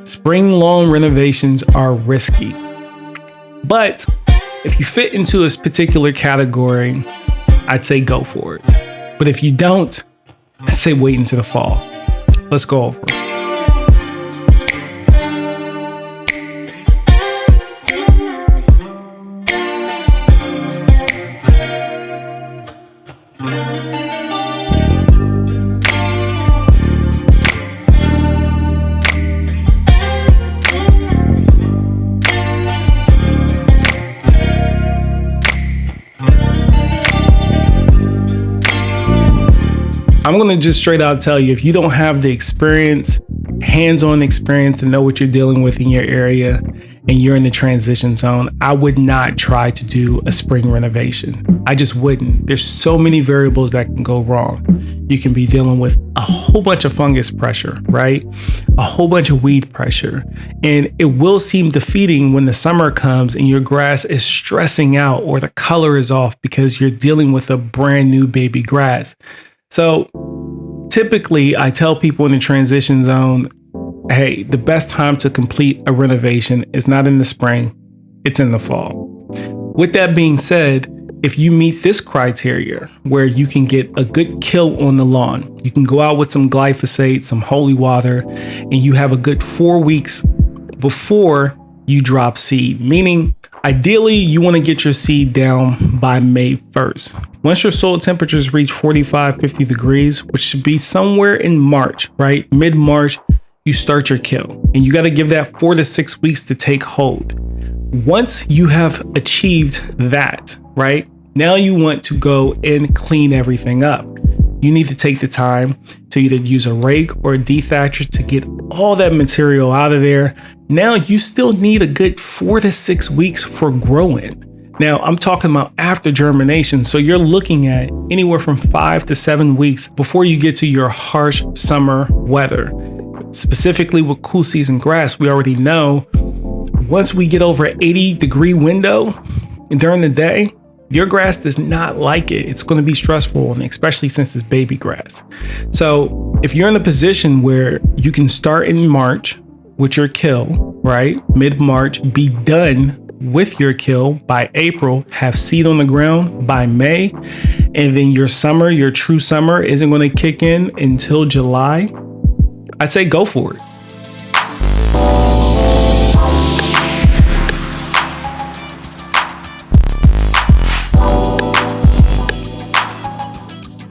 spring lawn renovations are risky. But if you fit into a particular category, I'd say go for it. But if you don't, I'd say wait until the fall. Let's go over it. I'm going to just straight out tell you, if you don't have the experience, hands-on experience to know what you're dealing with in your area and you're in the transition zone, I would not try to do a spring renovation. I just wouldn't. There's so many variables that can go wrong. You can be dealing with a whole bunch of fungus pressure, right? A whole bunch of weed pressure. And it will seem defeating when the summer comes and your grass is stressing out or the color is off because you're dealing with a brand new baby grass. So typically I tell people in the transition zone, hey, the best time to complete a renovation is not in the spring, it's in the fall. With that being said, if you meet this criteria where you can get a good kill on the lawn, you can go out with some glyphosate, some holy water, and you have a good 4 weeks before you drop seed, meaning ideally you want to get your seed down by May 1st. Once your soil temperatures reach 45, 50 degrees, which should be somewhere in March, right? Mid-March, you start your kill, and you got to give that 4 to 6 weeks to take hold. Once you have achieved that, right? Now you want to go and clean everything up. You need to take the time to either use a rake or a dethatcher to get all that material out of there. Now you still need a good 4 to 6 weeks for growing. Now I'm talking about after germination. So you're looking at anywhere from 5 to 7 weeks before you get to your harsh summer weather. Specifically with cool season grass, we already know once we get over an 80-degree window during the day, your grass does not like it. It's going to be stressful, and especially since it's baby grass. So if you're in a position where you can start in March with your kill, right? Mid-March, be done with your kill by April, have seed on the ground by May, and then your summer, your true summer isn't going to kick in until July, I'd say go for it.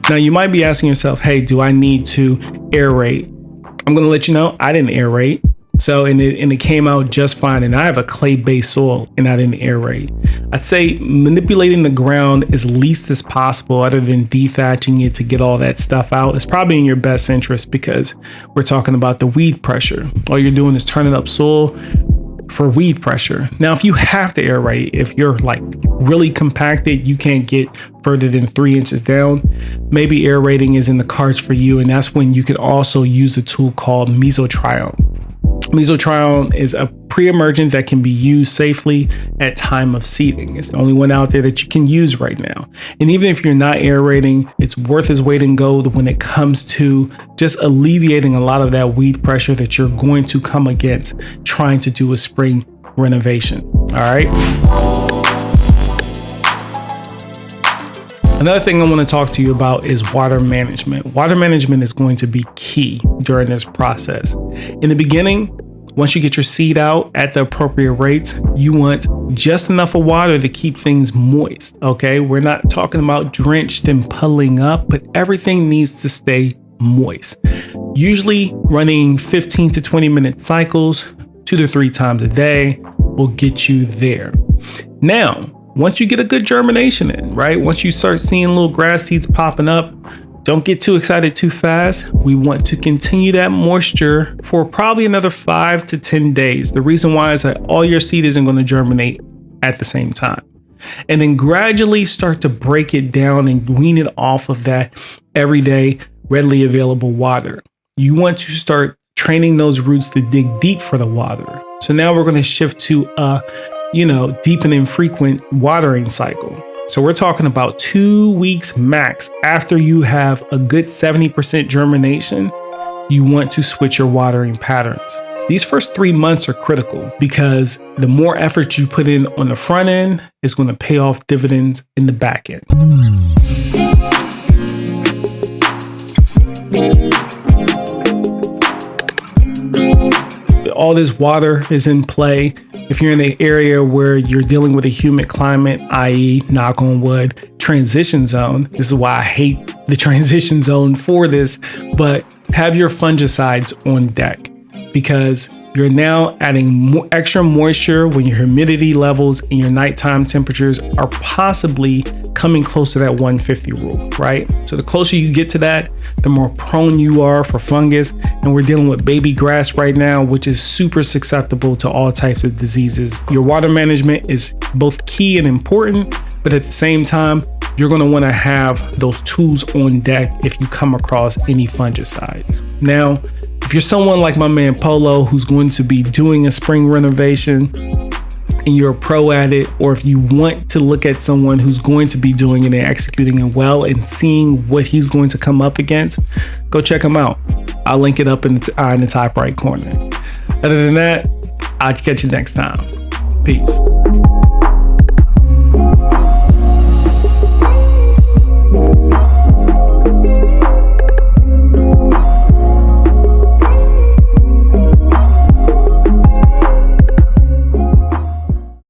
Now you might be asking yourself, hey, do I need to aerate? I'm going to let you know, I didn't aerate. So, and it came out just fine. And I have a clay-based soil and I didn't aerate. I'd say manipulating the ground as least as possible, other than dethatching it to get all that stuff out, is probably in your best interest, because we're talking about the weed pressure. All you're doing is turning up soil for weed pressure. Now, if you have to aerate, if you're like really compacted, you can't get further than 3 inches down, maybe aerating is in the cards for you. And that's when you can also use a tool called mesotrione. Mesotrione is a pre-emergent that can be used safely at time of seeding. It's the only one out there that you can use right now. And even if you're not aerating, it's worth its weight in gold when it comes to just alleviating a lot of that weed pressure that you're going to come against trying to do a spring renovation. All right. Another thing I want to talk to you about is water management. Water management is going to be key during this process. In the beginning, once you get your seed out at the appropriate rates, you want just enough of water to keep things moist. Okay, we're not talking about drenched and puddling up, but everything needs to stay moist. Usually running 15 to 20 minute cycles 2 to 3 times a day will get you there. Now, once you get a good germination in, right? Once you start seeing little grass seeds popping up, don't get too excited too fast. We want to continue that moisture for probably another 5 to 10 days. The reason why is that all your seed isn't going to germinate at the same time. And then gradually start to break it down and wean it off of that everyday readily available water. You want to start training those roots to dig deep for the water. So now we're going to shift to deep and infrequent watering cycle. So we're talking about 2 weeks max after you have a good 70% germination. You want to switch your watering patterns. These first 3 months are critical because the more effort you put in on the front end is going to pay off dividends in the back end. All this water is in play. If you're in an area where you're dealing with a humid climate, i.e., knock on wood, transition zone. This is why I hate the transition zone for this, but have your fungicides on deck because you're now adding extra moisture when your humidity levels and your nighttime temperatures are possibly coming close to that 150 rule, right? So the closer you get to that, the more prone you are for fungus. And we're dealing with baby grass right now, which is super susceptible to all types of diseases. Your water management is both key and important, but at the same time, you're going to want to have those tools on deck if you come across any fungicides. Now, if you're someone like my man Polo, who's going to be doing a spring renovation and you're a pro at it, or if you want to look at someone who's going to be doing it and executing it well and seeing what he's going to come up against, go check him out. I'll link it up in the top right corner. Other than that, I'll catch you next time. Peace.